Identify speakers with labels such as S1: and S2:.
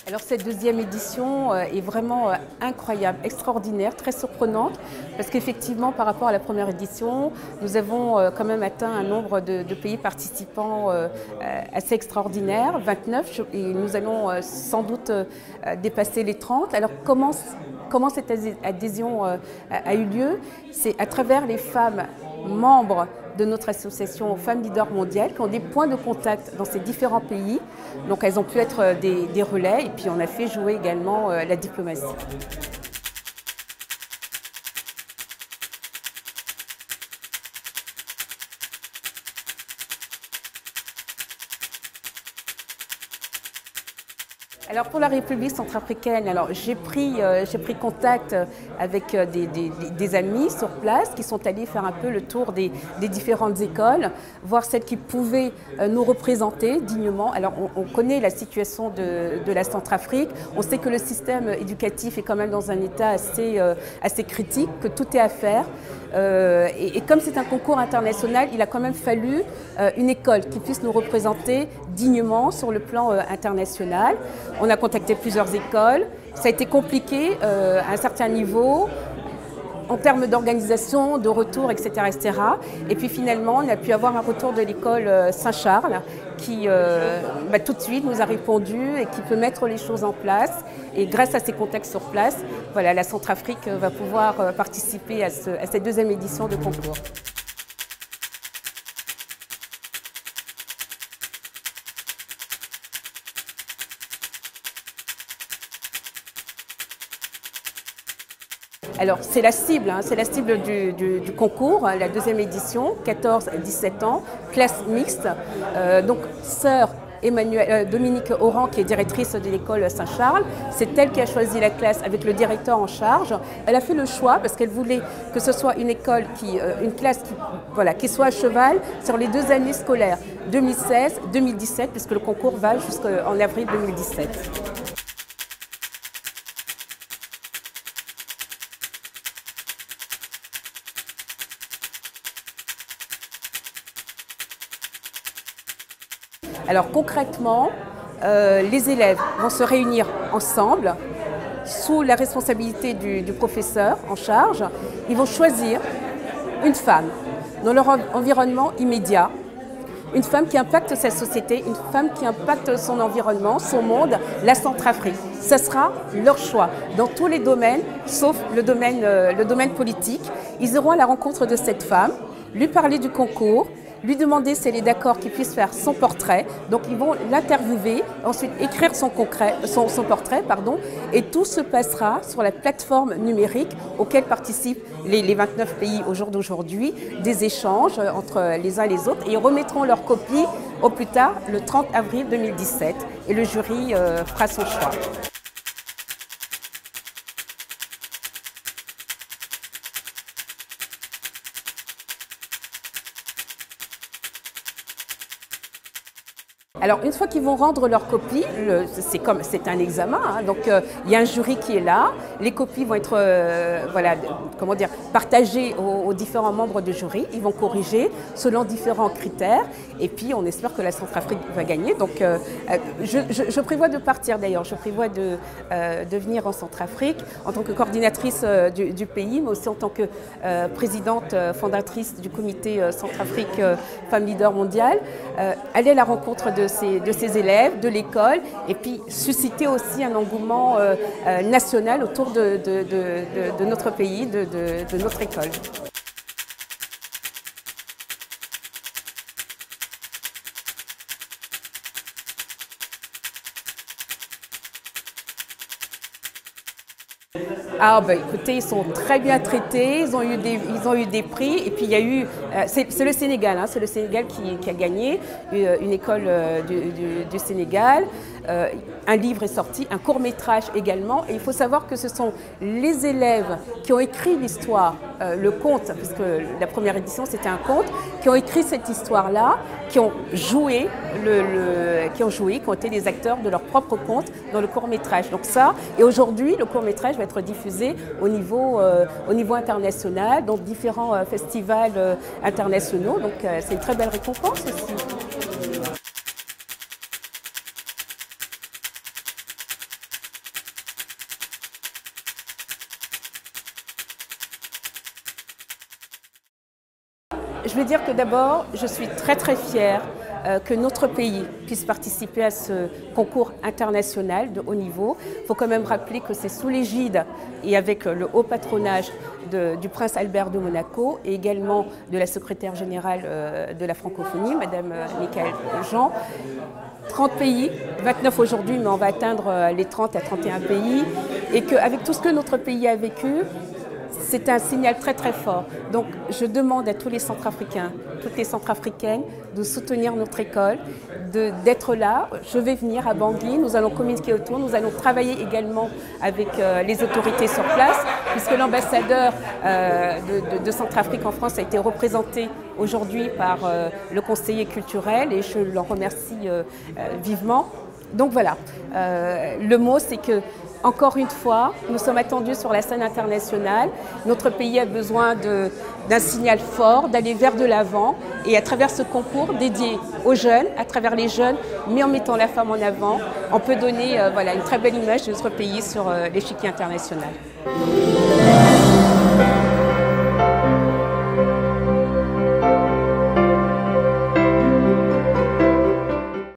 S1: Alors cette deuxième édition est vraiment incroyable, extraordinaire, très surprenante, parce qu'effectivement par rapport à la première édition, nous avons quand même atteint un nombre de pays participants assez extraordinaire, 29, et nous allons sans doute dépasser les 30. Alors comment cette adhésion a eu lieu? C'est à travers les femmes membres de notre association Femmes Leaders Mondiales qui ont des points de contact dans ces différents pays. Donc elles ont pu être des relais et puis on a fait jouer également la diplomatie. Alors pour la République centrafricaine, j'ai pris contact avec des amis sur place qui sont allés faire un peu le tour des différentes écoles, voir celles qui pouvaient nous représenter dignement. Alors on connaît la situation de la Centrafrique, on sait que le système éducatif est quand même dans un état assez critique, que tout est à faire. Et comme c'est un concours international, il a quand même fallu une école qui puisse nous représenter dignement sur le plan international. On a contacté plusieurs écoles, ça a été compliqué à un certain niveau en termes d'organisation, de retour, etc., etc. Et puis finalement, on a pu avoir un retour de l'école Saint-Charles qui tout de suite nous a répondu et qui peut mettre les choses en place. Et grâce à ces contacts sur place, voilà, la Centrafrique va pouvoir participer à cette deuxième édition de concours. Alors c'est la cible du concours, la deuxième édition, 14-17 ans, classe mixte. Donc sœur Dominique Oran, qui est directrice de l'école Saint-Charles, c'est elle qui a choisi la classe avec le directeur en charge. Elle a fait le choix parce qu'elle voulait que ce soit une classe qui soit à cheval sur les 2 années scolaires, 2016-2017, puisque le concours va jusqu'en avril 2017. Alors concrètement, les élèves vont se réunir ensemble sous la responsabilité du professeur en charge. Ils vont choisir une femme dans leur environnement immédiat, une femme qui impacte sa société, une femme qui impacte son environnement, son monde, la Centrafrique. Ce sera leur choix dans tous les domaines, sauf le domaine politique. Ils iront à la rencontre de cette femme, lui parler du concours, lui demander si elle est d'accord qu'il puisse faire son portrait. Donc ils vont l'interviewer, ensuite écrire son portrait, et tout se passera sur la plateforme numérique auquel participent les 29 pays au jour d'aujourd'hui, des échanges entre les uns et les autres, et ils remettront leur copie au plus tard le 30 avril 2017 et le jury fera son choix. Alors une fois qu'ils vont rendre leur copie, c'est un examen, hein, donc il y a un jury qui est là, les copies vont être partagées aux différents membres du jury, ils vont corriger selon différents critères et puis on espère que la Centrafrique va gagner. Donc je prévois de partir d'ailleurs, je prévois de venir en Centrafrique en tant que coordinatrice du pays, mais aussi en tant que présidente fondatrice du comité Centrafrique Femmes Leaders Mondiales, aller à la rencontre de ces élèves, de l'école, et puis susciter aussi un engouement national autour de notre pays, de notre école. Ah bah écoutez, ils sont très bien traités, ils ont eu des prix et puis il y a eu, c'est le Sénégal, hein, c'est le Sénégal qui a gagné, une école du Sénégal. Un livre est sorti, un court-métrage également, et il faut savoir que ce sont les élèves qui ont écrit l'histoire, le conte, puisque la première édition c'était un conte, qui ont écrit cette histoire-là, qui ont joué, qui ont été les acteurs de leur propre conte dans le court-métrage. Donc ça, et aujourd'hui le court-métrage va être diffusé au niveau international, dans différents festivals internationaux, donc c'est une très belle récompense aussi. Je veux dire que d'abord, je suis très fière que notre pays puisse participer à ce concours international de haut niveau. Il faut quand même rappeler que c'est sous l'égide et avec le haut patronage du prince Albert de Monaco et également de la secrétaire générale de la francophonie, Madame Michaëlle Jean. 30 pays, 29 aujourd'hui, mais on va atteindre les 30 à 31 pays. Et qu'avec tout ce que notre pays a vécu, c'est un signal très fort. Donc je demande à tous les Centrafricains, toutes les Centrafricaines de soutenir notre école, d'être là. Je vais venir à Bangui, nous allons communiquer autour, nous allons travailler également avec les autorités sur place, puisque l'ambassadeur de Centrafrique en France a été représenté aujourd'hui par le conseiller culturel et je l'en remercie vivement. Donc voilà, le mot c'est que, encore une fois, nous sommes attendus sur la scène internationale. Notre pays a besoin d'un signal fort, d'aller vers de l'avant. Et à travers ce concours dédié aux jeunes, à travers les jeunes, mais en mettant la femme en avant, on peut donner voilà, une très belle image de notre pays sur l'échiquier international.